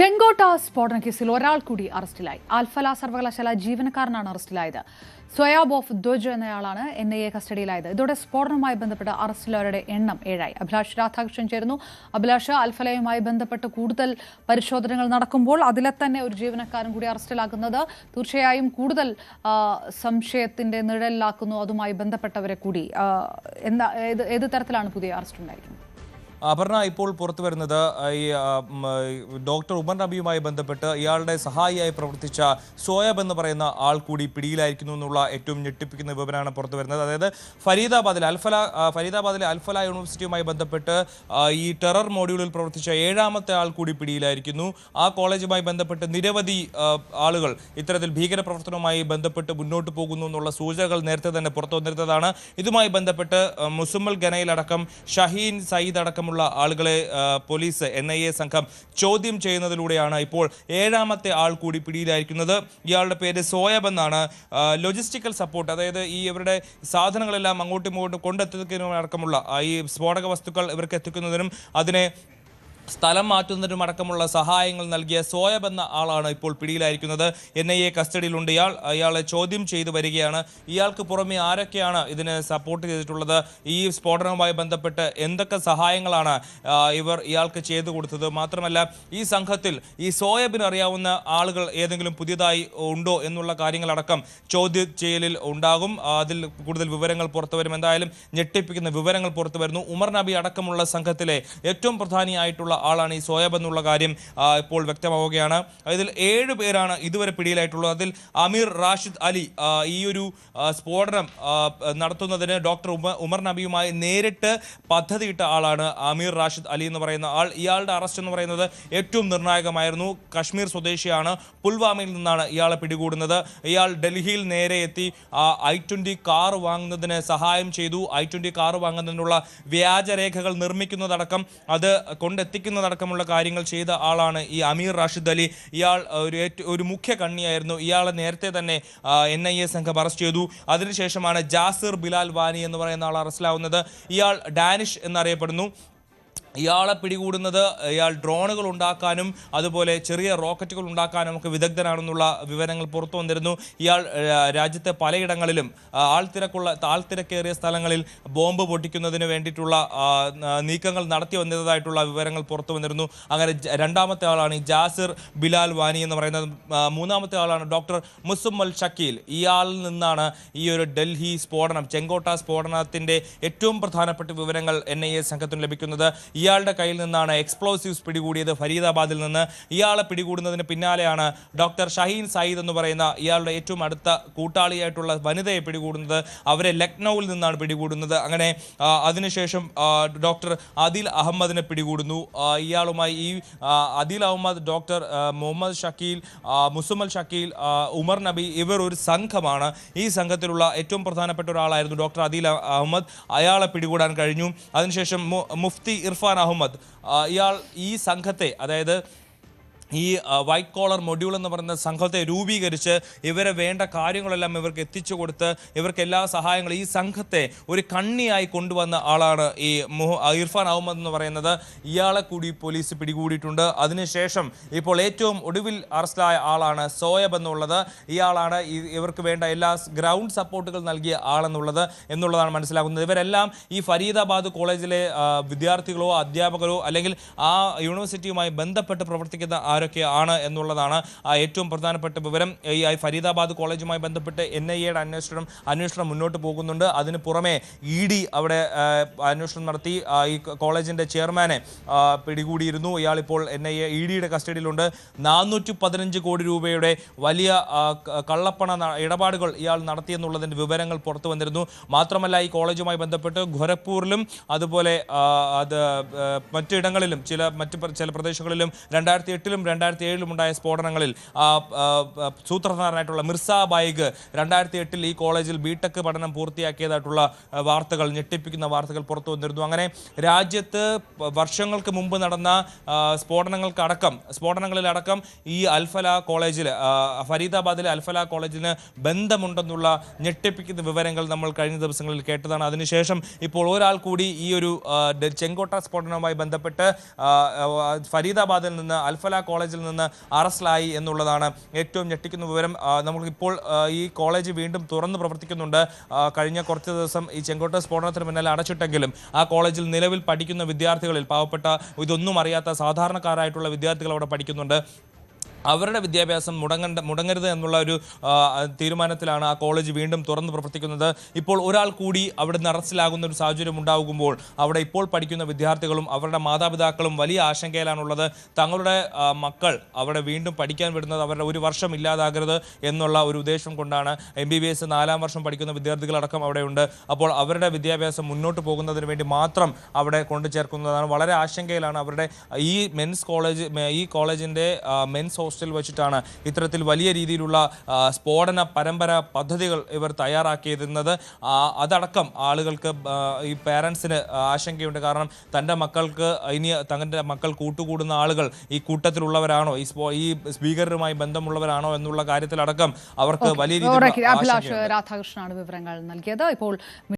ചെങ്കോട്ട സ്ഫോടന കേസിൽ ഒരാൾ കൂടി അറസ്റ്റിലായി. അൽഫല സർവകലാശാല ജീവനക്കാരനാണ് അറസ്റ്റിലായത്. സ്വയാബ് ഓഫ് ദ്വജ് എന്നയാളാണ് NIA കസ്റ്റഡിയിലായത്. ഇതോടെ സ്ഫോടനവുമായി ബന്ധപ്പെട്ട് അറസ്റ്റിലായവരുടെ എണ്ണം 7ആയി. അഭിലാഷ് രാധാകൃഷ്ണൻ ചേരുന്നു. അഭിലാഷ്, അൽഫലയുമായി ബന്ധപ്പെട്ട് കൂടുതൽ പരിശോധനകൾ നടക്കുമ്പോൾ അതിലെ തന്നെ ഒരു ജീവനക്കാരൻ കൂടി അറസ്റ്റിലാക്കുന്നത് തീർച്ചയായും കൂടുതൽ സംശയത്തിന്റെ നിഴലിലാക്കുന്നു. അതുമായി ബന്ധപ്പെട്ടവരെ കൂടി ഏത് തരത്തിലാണ് പുതിയ അറസ്റ്റ് ഉണ്ടായിരിക്കുന്നത്? അപർണ, ഇപ്പോൾ പുറത്തു വരുന്നത് ഈ ഡോക്ടർ ഉമർ നബിയുമായി ബന്ധപ്പെട്ട് ഇയാളുടെ സഹായിയായി പ്രവർത്തിച്ച സോയബ് എന്ന് പറയുന്ന ആൾ കൂടി പിടിയിലായിരിക്കുന്നു എന്നുള്ള ഏറ്റവും ഞെട്ടിപ്പിക്കുന്ന വിവരമാണ് പുറത്തു വരുന്നത്. അതായത് ഫരീദാബാദിലെ അൽഫല യൂണിവേഴ്സിറ്റിയുമായി ബന്ധപ്പെട്ട് ഈ ടെറർ മോഡ്യൂളിൽ പ്രവർത്തിച്ച 7ാമത്തെ ആൾ കൂടി പിടിയിലായിരിക്കുന്നു. ആ കോളേജുമായി ബന്ധപ്പെട്ട് നിരവധി ആളുകൾ ഇത്തരത്തിൽ ഭീകരപ്രവർത്തനവുമായി ബന്ധപ്പെട്ട് മുന്നോട്ട് പോകുന്നു എന്നുള്ള സൂചനകൾ നേരത്തെ തന്നെ പുറത്തു വന്നിരുന്നതാണ്. ഇതുമായി ബന്ധപ്പെട്ട് മുസമ്മൽ ഗനയിലടക്കം ഷഹീൻ സയ്യിദ് അടക്കം ആളുകളെ പോലീസ് NIA സംഘം ചോദ്യം ചെയ്യുന്നതിലൂടെയാണ് ഇപ്പോൾ 7ാമത്തെ ആൾ കൂടി പിടിയിലായിരിക്കുന്നത്. ഇയാളുടെ പേര് സോയബ് എന്നാണ്. ലോജിസ്റ്റിക്കൽ സപ്പോർട്ട്, അതായത് ഈ ഇവരുടെ സാധനങ്ങളെല്ലാം അങ്ങോട്ടും ഇങ്ങോട്ടും കൊണ്ടെത്തിക്കുന്നതിനും അടക്കമുള്ള ഈ സ്ഫോടക വസ്തുക്കൾ ഇവർക്ക് എത്തിക്കുന്നതിനും അതിനെ സ്ഥലം മാറ്റുന്നതിനും അടക്കമുള്ള സഹായങ്ങൾ നൽകിയ സോയബ് എന്ന ആളാണ് ഇപ്പോൾ പിടിയിലായിരിക്കുന്നത്. NIA കസ്റ്റഡിയിലുണ്ട്. ഇയാളെ ചോദ്യം ചെയ്തു വരികയാണ്. ഇയാൾക്ക് പുറമെ ആരൊക്കെയാണ് ഇതിന് സപ്പോർട്ട് ചെയ്തിട്ടുള്ളത്, ഈ സ്ഫോടനവുമായി ബന്ധപ്പെട്ട് എന്തൊക്കെ സഹായങ്ങളാണ് ഇയാൾക്ക് ചെയ്തു കൊടുത്തത്, മാത്രമല്ല ഈ സംഘത്തിൽ ഈ സോയബിന് അറിയാവുന്ന ആളുകൾ ഏതെങ്കിലും പുതിയതായി ഉണ്ടോ എന്നുള്ള കാര്യങ്ങളടക്കം ചോദ്യം ചെയ്യലിൽ ഉണ്ടാകും. അതിൽ കൂടുതൽ വിവരങ്ങൾ പുറത്തു വരും. എന്തായാലും ഞെട്ടിപ്പിക്കുന്ന വിവരങ്ങൾ പുറത്തു വരുന്നു. ഉമർ നബി അടക്കമുള്ള സംഘത്തിലെ ഏറ്റവും പ്രധാനിയായിട്ടുള്ള ആളാണ് ഈ സോയബ് എന്നുള്ള കാര്യം ഇപ്പോൾ വ്യക്തമാവുകയാണ്. ഇതിൽ 7 പേരാണ് ഇതുവരെ പിടിയിലായിട്ടുള്ളത്. അതിൽ അമീർ റാഷിദ് അലി ഈ ഒരു സ്ഫോടനം നടത്തുന്നതിന് ഡോക്ടർ ഉമർ നബിയുമായി നേരിട്ട് പദ്ധതിയിട്ട ആളാണ് അമീർ റാഷിദ് അലി എന്ന് പറയുന്ന ആൾ. ഇയാളുടെ അറസ്റ്റ് എന്ന് പറയുന്നത് ഏറ്റവും നിർണായകമായിരുന്നു. കശ്മീർ സ്വദേശിയാണ്. പുൽവാമയിൽ നിന്നാണ് ഇയാളെ പിടികൂടുന്നത്. ഇയാൾ ഡൽഹിയിൽ നേരെ എത്തി i20 കാർ വാങ്ങുന്നതിന് സഹായം ചെയ്തു. i20 കാർ വാങ്ങുന്നതിനുള്ള വ്യാജരേഖകൾ നിർമ്മിക്കുന്നതടക്കം അത് കൊണ്ടെത്തിക്കുന്നതടക്കമുള്ള കാര്യങ്ങൾ ചെയ്ത ആളാണ് ഈ അമീർ റാഷിദ് അലി. ഇയാൾ ഒരു മുഖ്യ കണ്ണിയായിരുന്നു. ഇയാളെ നേരത്തെ തന്നെ NIA സംഘം അറസ്റ്റ് ചെയ്തു. അതിനുശേഷമാണ് ജാസിർ ബിലാൽ വാനി എന്ന് പറയുന്ന ആൾ അറസ്റ്റിലാവുന്നത്. ഇയാൾ ഡാനിഷ് എന്നറിയപ്പെടുന്നു. ഇയാളെ പിടികൂടുന്നത് ഇയാൾ ഡ്രോണുകൾ ഉണ്ടാക്കാനും അതുപോലെ ചെറിയ റോക്കറ്റുകൾ ഉണ്ടാക്കാനും ഒക്കെ വിദഗ്ധനാണെന്നുള്ള വിവരങ്ങൾ പുറത്തു വന്നിരുന്നു. ഇയാൾ രാജ്യത്തെ പലയിടങ്ങളിലും ആൾത്തിരക്കേറിയ സ്ഥലങ്ങളിൽ ബോംബ് പൊട്ടിക്കുന്നതിന് വേണ്ടിയിട്ടുള്ള നീക്കങ്ങൾ നടത്തി വന്നതായിട്ടുള്ള വിവരങ്ങൾ പുറത്തു വന്നിരുന്നു. അങ്ങനെ 2ാമത്തെ ആളാണ് ഈ ജാസിർ ബിലാൽ വാനി എന്ന് പറയുന്നത്. 3ാമത്തെ ആളാണ് ഡോക്ടർ മുസമ്മൽ ഷക്കീൽ. ഇയാളിൽ നിന്നാണ് ഈ ഒരു ഡൽഹി സ്ഫോടനം, ചെങ്കോട്ട സ്ഫോടനത്തിൻ്റെ ഏറ്റവും പ്രധാനപ്പെട്ട വിവരങ്ങൾ NIA സംഘത്തിന് ലഭിക്കുന്നത്. ഇയാളുടെ കയ്യിൽ നിന്നാണ് എക്സ്പ്ലോസീവ്സ് പിടികൂടിയത് ഫരീദാബാദിൽ നിന്ന്. ഇയാളെ പിടികൂടുന്നതിന് പിന്നാലെയാണ് ഡോക്ടർ ഷഹീൻ സയ്യിദ് എന്ന് പറയുന്ന ഇയാളുടെ ഏറ്റവും അടുത്ത കൂട്ടാളിയായിട്ടുള്ള വനിതയെ പിടികൂടുന്നത്. അവരെ ലക്നൌവിൽ നിന്നാണ് പിടികൂടുന്നത്. അങ്ങനെ അതിനുശേഷം ഡോക്ടർ അദിൽ അഹമ്മദിനെ പിടികൂടുന്നു. ഇയാളുമായി ഈ അദിൽ അഹമ്മദ്, ഡോക്ടർ മുഹമ്മദ് ഷക്കീൽ, മുസമ്മൽ ഷക്കീൽ, ഉമർ നബി, ഇവർ ഒരു സംഘമാണ്. ഈ സംഘത്തിലുള്ള ഏറ്റവും പ്രധാനപ്പെട്ട ഒരാളായിരുന്നു ഡോക്ടർ അദിൽ അഹമ്മദ്. അയാളെ പിടികൂടാൻ കഴിഞ്ഞു. അതിനുശേഷം മുഫ്തി ഇർഫാൻ അഹമ്മദ്, ഇയാൾ ഈ സംഘത്തെ, അതായത് ഈ വൈറ്റ് കോളർ മൊഡ്യൂൾ എന്ന് പറയുന്ന സംഘത്തെ രൂപീകരിച്ച് ഇവരെ വേണ്ട കാര്യങ്ങളെല്ലാം ഇവർക്ക് എത്തിച്ചു കൊടുത്ത് ഇവർക്ക് എല്ലാ സഹായങ്ങളും ഈ സംഘത്തെ ഒരു കണ്ണിയായി കൊണ്ടുവന്ന ആളാണ് ഈ ഇർഫാൻ അഹമ്മദ് എന്ന് പറയുന്നത്. ഇയാളെ കൂടി പോലീസ് പിടികൂടിയിട്ടുണ്ട്. അതിനുശേഷം ഇപ്പോൾ ഏറ്റവും ഒടുവിൽ അറസ്റ്റിലായ ആളാണ് സോയബ് എന്നുള്ളത്. ഇയാളാണ് ഇവർക്ക് വേണ്ട എല്ലാ ഗ്രൗണ്ട് സപ്പോർട്ടുകൾ നൽകിയ എന്നുള്ളതാണ് മനസ്സിലാക്കുന്നത്. ഇവരെല്ലാം ഈ ഫരീദാബാദ് കോളേജിലെ വിദ്യാർത്ഥികളോ അധ്യാപകരോ അല്ലെങ്കിൽ ആ യൂണിവേഴ്സിറ്റിയുമായി ബന്ധപ്പെട്ട് പ്രവർത്തിക്കുന്ന ആരൊക്കെയാണ് എന്നുള്ളതാണ് ഏറ്റവും പ്രധാനപ്പെട്ട വിവരം. ഈ ഫരീദാബാദ് കോളേജുമായി ബന്ധപ്പെട്ട് NIA-യുടെ അന്വേഷണം മുന്നോട്ട് പോകുന്നുണ്ട്. അതിന് പുറമെ ED അവിടെ അന്വേഷണം നടത്തി ഈ കോളേജിൻ്റെ ചെയർമാനെ പിടികൂടിയിരുന്നു. ഇയാളിപ്പോൾ ED-യുടെ കസ്റ്റഡിയിലുണ്ട്. 415 കോടി രൂപയുടെ വലിയ കള്ളപ്പണ ഇടപാടുകൾ ഇയാൾ നടത്തിയെന്നുള്ളതിൻ്റെ വിവരങ്ങൾ പുറത്തു വന്നിരുന്നു. മാത്രമല്ല ഈ കോളേജുമായി ബന്ധപ്പെട്ട് ഗോരഖ്പൂരിലും അതുപോലെ മറ്റിടങ്ങളിലും ചില പ്രദേശങ്ങളിലും 2008-ലും 2007-ലും ഉണ്ടായ സ്ഫോടനങ്ങളിൽ സൂത്രധാരനായിട്ടുള്ള മിർസ ബൈഗ് 2008-ൽ ഈ കോളേജിൽ BTech പഠനം പൂർത്തിയാക്കിയതായിട്ടുള്ള വാർത്തകൾ, ഞെട്ടിപ്പിക്കുന്ന വാർത്തകൾ പുറത്തു വന്നിരുന്നു. അങ്ങനെ രാജ്യത്ത് വർഷങ്ങൾക്ക് മുമ്പ് നടന്ന സ്ഫോടനങ്ങളിലടക്കം ഈ അൽഫല കോളേജിൽ, ഫരീദാബാദിലെ അൽഫല കോളേജിന് ബന്ധമുണ്ടെന്നുള്ള ഞെട്ടിപ്പിക്കുന്ന വിവരങ്ങൾ നമ്മൾ കഴിഞ്ഞ ദിവസങ്ങളിൽ കേട്ടതാണ്. അതിനുശേഷം ഇപ്പോൾ ഒരാൾ കൂടി ഈ ഒരു ചെങ്കോട്ട സ്ഫോടനവുമായി ബന്ധപ്പെട്ട് ഫരീദാബാദിൽ നിന്ന് അൽഫല കോളേജ് കോളേജിൽ നിന്ന് അറസ്റ്റിലായി എന്നുള്ളതാണ് ഏറ്റവും ഞെട്ടിക്കുന്ന വിവരം. നമുക്കിപ്പോൾ ഈ കോളേജ് വീണ്ടും തുറന്ന് പ്രവർത്തിക്കുന്നുണ്ട്. കഴിഞ്ഞ കുറച്ച് ദിവസം ഈ ചെങ്കോട്ട സ്ഫോടനത്തിന് പിന്നാലെ അടച്ചിട്ടെങ്കിലും ആ കോളേജിൽ നിലവിൽ പഠിക്കുന്ന വിദ്യാർത്ഥികളിൽ പാവപ്പെട്ട ഇതൊന്നും അറിയാത്ത സാധാരണക്കാരായിട്ടുള്ള വിദ്യാർത്ഥികൾ അവിടെ പഠിക്കുന്നുണ്ട്. അവരുടെ വിദ്യാഭ്യാസം മുടങ്ങരുത് എന്നുള്ള ഒരു തീരുമാനത്തിലാണ് ആ കോളേജ് വീണ്ടും തുറന്ന് പ്രവർത്തിക്കുന്നത്. ഇപ്പോൾ ഒരാൾ കൂടി അവിടെ നിന്ന് അറസ്റ്റിലാകുന്ന ഒരു സാഹചര്യം ഉണ്ടാകുമ്പോൾ അവിടെ ഇപ്പോൾ പഠിക്കുന്ന വിദ്യാർത്ഥികളും അവരുടെ മാതാപിതാക്കളും വലിയ ആശങ്കയിലാണുള്ളത്. തങ്ങളുടെ മക്കൾ അവിടെ വീണ്ടും പഠിക്കാൻ വിടുന്നത് അവരുടെ ഒരു വർഷം ഇല്ലാതാകരുത് എന്നുള്ള ഒരു ഉദ്ദേശം കൊണ്ടാണ്. MBBS 4ാം വർഷം പഠിക്കുന്ന വിദ്യാർത്ഥികളടക്കം അവിടെയുണ്ട്. അപ്പോൾ അവരുടെ വിദ്യാഭ്യാസം മുന്നോട്ട് പോകുന്നതിന് വേണ്ടി മാത്രം അവിടെ കൊണ്ടുചേർക്കുന്നതാണ്. വളരെ ആശങ്കയിലാണ് അവരുടെ ഈ കോളേജിൻ്റെ മെൻസ് ഹോസ്റ്റൽ വെച്ചിട്ടാണ് ഇത്തരത്തിൽ വലിയ രീതിയിലുള്ള സ്ഫോടന പരമ്പര പദ്ധതികൾ ഇവർ തയ്യാറാക്കിയിരുന്നത്. അതടക്കം ആളുകൾക്ക് ഈ പേരൻസിന് ആശങ്കയുണ്ട്. കാരണം തൻ്റെ മക്കൾക്ക് ഇനി തങ്ങളുടെ മക്കൾ കൂട്ടുകൂടുന്ന ആളുകൾ ഈ കൂട്ടത്തിലുള്ളവരാണോ, ഈ സ്പീക്കറുമായി ബന്ധമുള്ളവരാണോ എന്നുള്ള കാര്യത്തിലടക്കം അവർക്ക് വലിയ രീതിയിൽ അഭിലാഷ് രാധാകൃഷ്ണനാണ് വിവരങ്ങൾ നൽകിയത്. ഇപ്പോൾ